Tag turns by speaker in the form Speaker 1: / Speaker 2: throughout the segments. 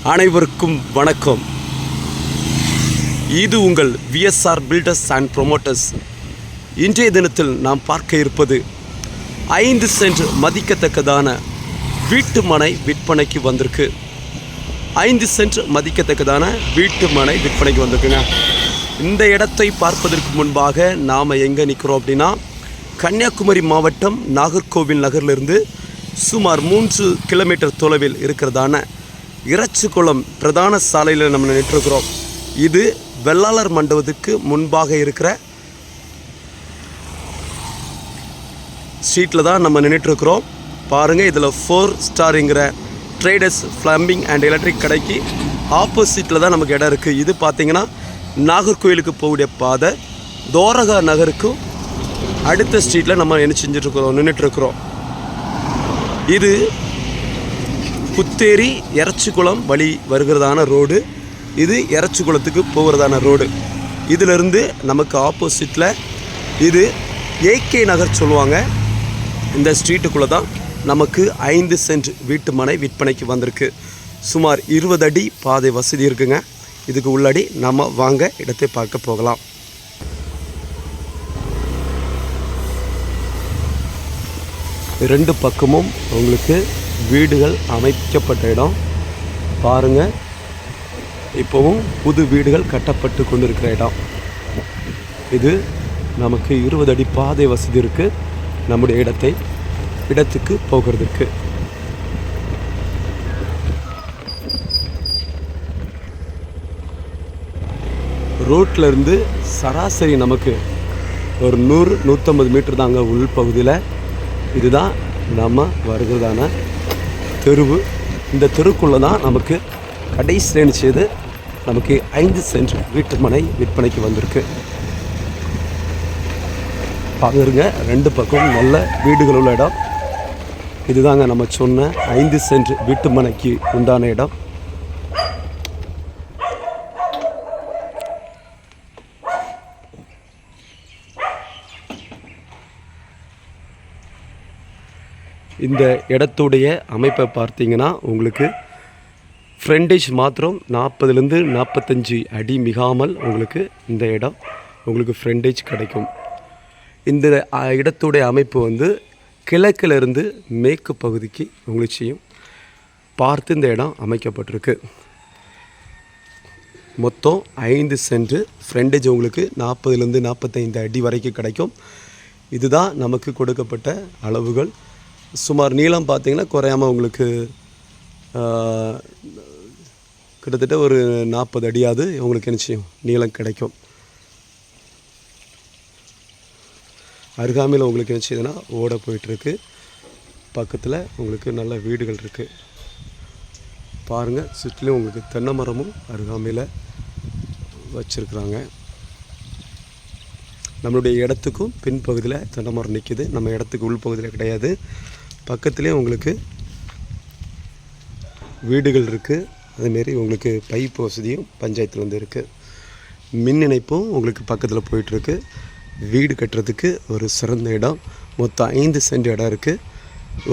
Speaker 1: அனைவருக்கும் வணக்கம். இது உங்கள் விஎஸ்ஆர் பில்டர்ஸ் அண்ட் ப்ரொமோட்டர்ஸ். இன்றைய தினத்தில் நாம் பார்க்க இருப்பது 5 சென்ட் மதிக்கத்தக்கதான வீட்டு மனை விற்பனைக்கு வந்திருக்கு. 5 சென்ட் மதிக்கத்தக்கதான வீட்டு மனை விற்பனைக்கு வந்திருக்குங்க. இந்த இடத்தை பார்ப்பதற்கு முன்பாக நாம் எங்கே நிற்கிறோம் அப்படின்னா, கன்னியாகுமரி மாவட்டம் நாகர்கோவில் நகரிலிருந்து சுமார் 3 கிலோமீட்டர் தொலைவில் இருக்கிறதான இறச்சிக்குளம் பிரதான சாலையில் நம்ம நின்றுக்கிறோம். இது வெள்ளாளர் மண்டபத்துக்கு முன்பாக இருக்கிற ஸ்ட்ரீட்டில் தான் நம்ம நின்றுட்டுருக்குறோம். பாருங்கள், இதில் 4 ஸ்டாருங்கிற ட்ரேடர்ஸ் ப்ளம்பிங் அண்ட் எலக்ட்ரிக் கடைக்கு ஆப்போசிட்டில் தான் நமக்கு இடம் இருக்குது. இது பார்த்திங்கன்னா நாகர்கோவிலுக்கு போகக்கூடிய பாதை. தோரகா நகருக்கும் அடுத்த ஸ்ட்ரீட்டில் நம்ம என்ன நின்றுட்டுருக்குறோம். இது புத்தேரி எறச்சிக்குளம் வழி வருகிறதான ரோடு. இது எறச்சிக்குளத்துக்கு போகிறதான ரோடு. இதிலிருந்து நமக்கு ஆப்போசிட்டில் இது ஏகே நகர் சொல்லுவாங்க. இந்த ஸ்ட்ரீட்டுக்குள்ளே தான் நமக்கு 5 சென்ட் வீட்டு மனை விற்பனைக்கு வந்திருக்கு. சுமார் 20 அடி பாதை வசதி இருக்குங்க. இதுக்கு உள்ளாடி நம்ம வாங்க இடத்தை பார்க்க போகலாம். ரெண்டு பக்கமும் உங்களுக்கு வீடுகள் அமைக்கப்பட்ட இடம் பாருங்கள். இப்போவும் புது வீடுகள் கட்டப்பட்டு கொண்டிருக்கிற இடம். இது நமக்கு 20 அடி பாதை வசதி இருக்குது நம்முடைய இடத்துக்கு போகிறதுக்கு. ரோட்டில் இருந்து சராசரி நமக்கு ஒரு 100-150 மீட்டர் தாங்க உள் பகுதியில். இதுதான் நம்ம வருகிறதான தெருவு. இந்த தெருக்குள்ளே தான் நமக்கு கடைசி செய்து நமக்கு 5 சென்ட் வீட்டு மனை விற்பனைக்கு வந்திருக்கு. பாருங்க, ரெண்டு பக்கம் நல்ல வீடுகள் உள்ள இடம். இதுதாங்க நம்ம சொன்ன 5 சென்ட் வீட்டு மனைக்கு உண்டான இடம். இந்த இடத்துடைய அமைப்பை பார்த்தீங்கன்னா உங்களுக்கு ஃப்ரண்டேஜ் மாத்திரம் 40லேருந்து 45 அடி மிகாமல் உங்களுக்கு இந்த இடம் உங்களுக்கு ஃப்ரண்டேஜ் கிடைக்கும். இந்த இடத்துடைய அமைப்பு வந்து கிழக்கிலிருந்து மேற்கு பகுதிக்கு உங்களுக்கு செய்யும் பார்த்து இந்த இடம் அமைக்கப்பட்டிருக்கு. மொத்தம் 5 சென்ட் ஃப்ரண்டேஜ் உங்களுக்கு 40லேருந்து 45 அடி வரைக்கும் கிடைக்கும். இதுதான் நமக்கு கொடுக்கப்பட்ட அளவுகள். சுமார் நீளம் பார்த்திங்கன்னா குறையாமல் உங்களுக்கு கிட்டத்தட்ட ஒரு 40 அடியாவது உங்களுக்கு என்ன செய்யும் நீளம் கிடைக்கும். அருகாமையில் உங்களுக்கு என்ன செய்யுதுன்னா ஓட போயிட்டுருக்கு. பக்கத்தில் உங்களுக்கு நல்ல வீடுகள் இருக்குது. பாருங்கள், சுற்றிலும் உங்களுக்கு தென்னை மரமும் அருகாமையில் வச்சுருக்குறாங்க. நம்மளுடைய இடத்துக்கும் பின்பகுதியில் தென்னை மரம் நிற்கிது. நம்ம இடத்துக்கு உள்பகுதியில் கிடையாது. பக்கத்துலேயே உங்களுக்கு வீடுகள் இருக்குது. அதேமாரி உங்களுக்கு பைப் வசதியும் பஞ்சாயத்தில் வந்து இருக்குது. மின் இணைப்பும் உங்களுக்கு பக்கத்தில் போயிட்டுருக்கு. வீடு கட்டுறதுக்கு ஒரு சிறந்த இடம். மொத்தம் 5 சென்ட் இடம் இருக்குது.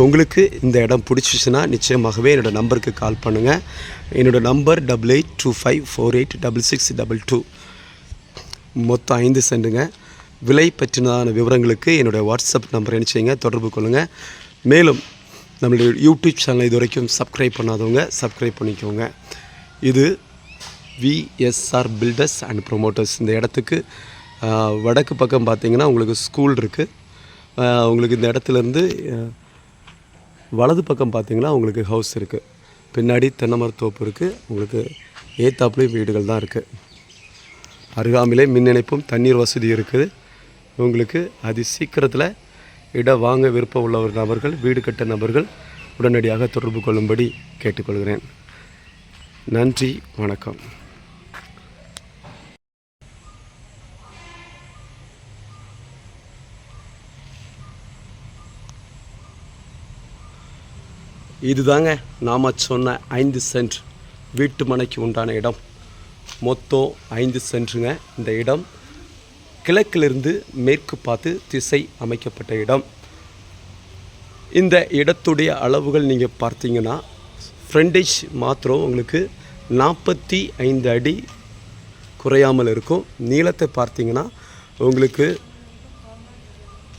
Speaker 1: உங்களுக்கு இந்த இடம் பிடிச்சிச்சின்னா நிச்சயமாகவே என்னோடய நம்பருக்கு கால் பண்ணுங்கள். என்னோடய நம்பர் 8825486622. மொத்தம் 5 சென்ட்டுங்க. விலை பற்றினதான விவரங்களுக்கு என்னுடைய வாட்ஸ்அப் நம்பர் நினச்சிங்க தொடர்பு கொள்ளுங்கள். மேலும் நம்மளுடைய யூடியூப் சேனலை இது வரைக்கும் சப்ஸ்கிரைப் பண்ணாதவங்க சப்ஸ்கிரைப் பண்ணிக்கோங்க. இது விஎஸ்ஆர் பில்டர்ஸ் அண்ட் ப்ரொமோட்டர்ஸ். இந்த இடத்துக்கு வடக்கு பக்கம் பார்த்திங்கன்னா உங்களுக்கு ஸ்கூல் இருக்குது. உங்களுக்கு இந்த இடத்துலேருந்து வலது பக்கம் பார்த்திங்கன்னா உங்களுக்கு ஹவுஸ் இருக்குது. பின்னாடி தென்னை மரத்தோப்பு இருக்குது. உங்களுக்கு ஏத்தாப்புலேயும் வீடுகள் தான் இருக்குது. அருகாமையிலே மின் இணைப்பும் தண்ணீர் வசதி இருக்குது. உங்களுக்கு அது சீக்கிரத்தில் இடம் வாங்க விருப்பம் உள்ள ஒரு நபர்கள், வீடு கட்ட நபர்கள் உடனடியாக தொடர்பு கொள்ளும்படி கேட்டுக்கொள்கிறேன். நன்றி, வணக்கம். இதுதாங்க நாம் சொன்ன 5 சென்ட் வீட்டு மனைக்கு உண்டான இடம். மொத்தம் 5 சென்ட்டுங்க. இந்த இடம் கிழக்கிலிருந்து மேற்கு பார்த்து திசை அமைக்கப்பட்ட இடம். இந்த இடத்துடைய அளவுகள் நீங்கள் பார்த்தீங்கன்னா ஃப்ரண்டேஜ் மாத்திரம் உங்களுக்கு 45 அடி குறையாமல் இருக்கும். நீளத்தை பார்த்தீங்கன்னா உங்களுக்கு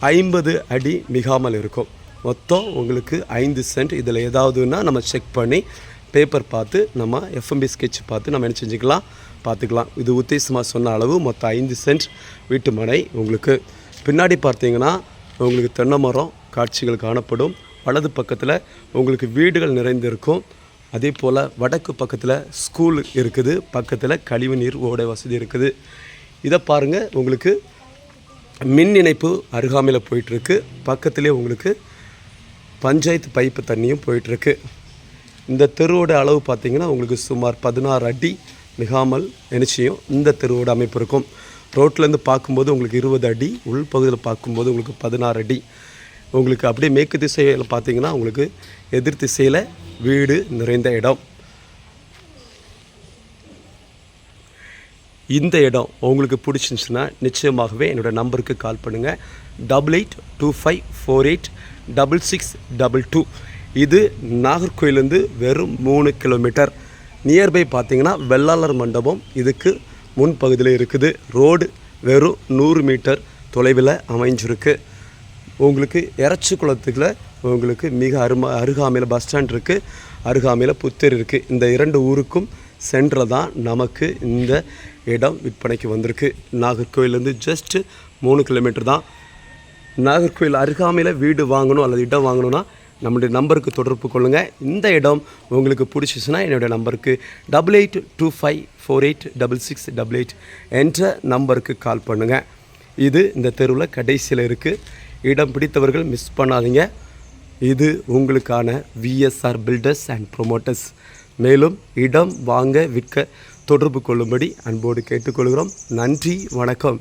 Speaker 1: 50 அடி மிகாமல் இருக்கும். மொத்தம் உங்களுக்கு 5 சென்ட். இதில் ஏதாவதுன்னா நம்ம செக் பண்ணி பேப்பர் பார்த்து நம்ம எஃப்எம்பி ஸ்கெட்ச் பார்த்து நம்ம என்ன செஞ்சுக்கலாம், பார்த்துக்கலாம். இது உத்தேசமாக சொன்ன அளவு மொத்தம் 5 சென்ட் வீட்டு மனை. உங்களுக்கு பின்னாடி பார்த்தீங்கன்னா உங்களுக்கு தென்னை மரம் காட்சிகள் காணப்படும். வலது பக்கத்தில் உங்களுக்கு வீடுகள் நிறைந்திருக்கும். அதே போல் வடக்கு பக்கத்தில் ஸ்கூல் இருக்குது. பக்கத்தில் கழிவு நீர் ஓடை வசதி இருக்குது. இதை பாருங்கள், உங்களுக்கு மின் இணைப்பு அருகாமையில் போயிட்டுருக்கு. பக்கத்துலேயே உங்களுக்கு பஞ்சாயத்து பைப்பு தண்ணியும் போயிட்டுருக்கு. இந்த தெருவோட அளவு பார்த்திங்கன்னா உங்களுக்கு சுமார் 16 அடி மிகாமல் நிச்சயம் இந்த தெருவோட அமைப்பு இருக்கும். ரோட்லேருந்து பார்க்கும்போது உங்களுக்கு 20 அடி, உள்பகுதியில் பார்க்கும்போது உங்களுக்கு 16 அடி. உங்களுக்கு அப்படியே மேற்கு திசையில் பார்த்திங்கன்னா உங்களுக்கு எதிர் திசையில் வீடு நிறைந்த இடம். இந்த இடம் உங்களுக்கு பிடிச்சிருந்துச்சுன்னா நிச்சயமாகவே என்னோடய நம்பருக்கு கால் பண்ணுங்கள். 8825486622. இது நாகர்கோயிலேருந்து வெறும் 3 கிலோமீட்டர். நியர்பை பார்த்தீங்கன்னா வெள்ளாளர் மண்டபம் இதுக்கு முன்பகுதியில் இருக்குது. ரோடு வெறும் 100 மீட்டர் தொலைவில் அமைஞ்சிருக்கு. உங்களுக்கு எரச்சிக்குளத்துக்குள்ள உங்களுக்கு மிக அருகாமையில் பஸ் ஸ்டாண்ட் இருக்குது, அருகாமையில் புத்தூர் இருக்குது. இந்த 2 ஊருக்கும் சென்டரில் தான் நமக்கு இந்த இடம் விற்பனைக்கு வந்திருக்கு. நாகர்கோயிலேருந்து ஜஸ்ட்டு 3 கிலோமீட்டர் தான். நாகர்கோயில் அருகாமையில் வீடு வாங்கணும் அல்லது இடம் வாங்கணுன்னா நம்மளுடைய நம்பருக்கு தொடர்பு கொள்ளுங்கள். இந்த இடம் உங்களுக்கு பிடிச்சிச்சுன்னா என்னுடைய நம்பருக்கு 8825486688 என்ற நம்பருக்கு கால் பண்ணுங்கள். இது இந்த தெருவில் கடைசியில் இருக்குது. இடம் பிடித்தவர்கள் மிஸ் பண்ணாதீங்க. இது உங்களுக்கான விஎஸ்ஆர் பில்டர்ஸ் அண்ட் ப்ரொமோட்டர்ஸ். மேலும் இடம் வாங்க விற்க தொடர்பு கொள்ளும்படி அன்போடு கேட்டுக்கொள்கிறோம். நன்றி, வணக்கம்.